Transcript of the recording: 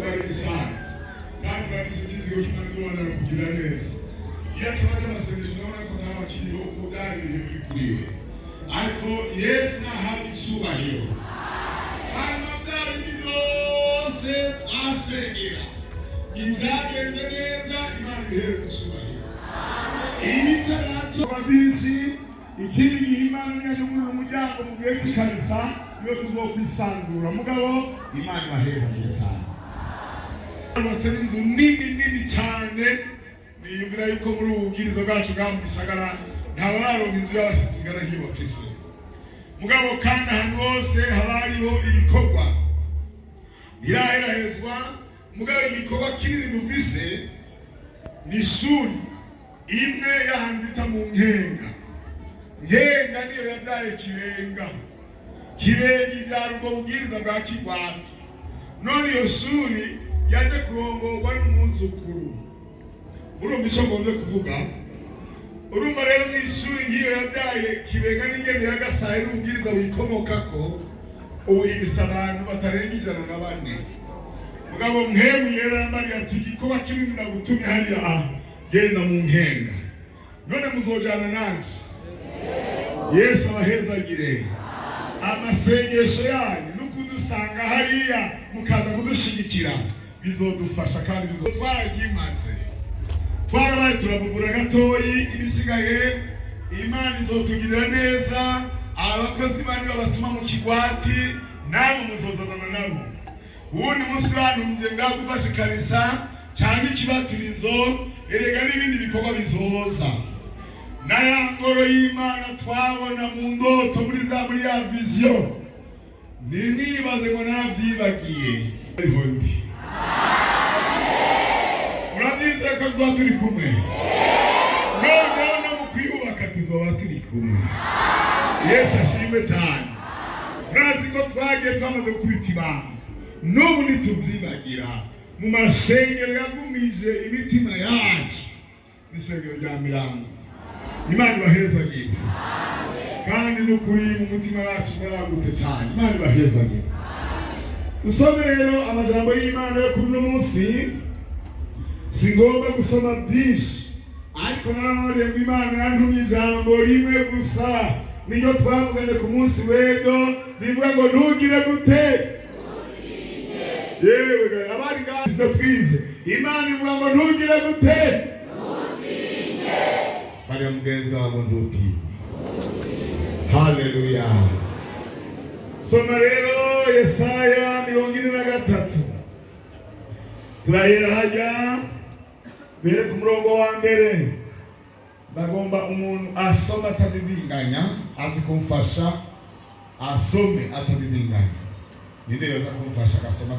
tubariki sana kandi turabisigize ko Imana izobana kugira neza. Iyo tubaje amasengesho ndabona ko atabakiriho kuko byari bikuriwe, ariko Yesu nahawe icyubahiro. Hanyuma bya bindi byose twasengera ibyagenze neza, Imana ibihere icyubahiro. Ibitarato babizi ikindi Imana yanyumura umuryango mu gihe cy'kanisa yo tuzokwisanzura mugabo Imana baheza cyane. Abatse n'inzu nini cyane, niyumvira yuko muri ububwiriza bwacu bwa mu gisagara ntabararonka inzu y'abashyitsi ngana nk'iyo bafise. Mugabo kandi ahantu hose haba hariho ibikorwa biraherahezwa. Mugabo igikorwa kinini dufise ni ishuri imwe y'ahantu bita mu Nkenga. Nkenga niyo yabyaye Kibenga. Kibenga ibyara ubwo bubwiriza bwa Kigwati. None iyo shuri yaje kurongorwa n'umwuzukuru. Urumva icyo ngombe kuvuga? Urumva rero n'ishuri nk'iyo yabyaye Kibenga n'ingene ya Gasaye n'ububwiriza wikomokako, ubu ibisa abantu batarenga 104. Mugabo Mpemu yera yambariye ati igikorwa kinini nagutumye hariya genda mu Nkenga. None muzojana nanje. Yesu abahezagire. Amasengesho yanyu n'ukudusanga hariya mukaza kudushigikira bizodufasha kandi bizotwaragimaze. Twarabaye turabugura gatoyi, ibisigaye Imana izotugirira neza. Abakozi bandi babatuma mu Kigwati namwe muzozana nabo. Ubundi munsi bantumye ngagufashe kanisa cyangwa ikibatirizo, erega n'ibindi bikorwa bizoza. Na ya ngoro y'Imana twabona mu ndoto muri ya vision, nibaze ngo nabyibagiye. Ihondi murabize ko tuba turi kumwe. Noneho no mu kwiyubaka tuzoba turi kumwe. Yesu ashimwe cyane. Murazi ko twagiye twamaze gukubita ibanga, n'ubu ntitubyibagira. Mu masengero yagumije imitima yacu n'isengero rya Mirango. Imana ibahezagire. Kandi n'ukuri mu mutima wacu muragutse cyane. Imana ibahezagire. Dusome rero amajambo y'Imana yo kuri uno munsi. Singomba gusoma byinshi, ariko narahore ngo Imana yantumye ijambo rimwe gusa niyo twavuganye ku munsi w'ejo, rivuga ngo ntugire gute? Yewe abari ngaho twize Imana ivuga ngo ntugire gute? Bari mugenzi wabo ntutinye. Haleluya. Soma rero Yesaya 43. Turahera hajya mbere ku murongo wa mbere. Bagomba umuntu asoma atadidinganya, azi kumfasha asome atadidinganya. Ninde yoza kumfasha akasoma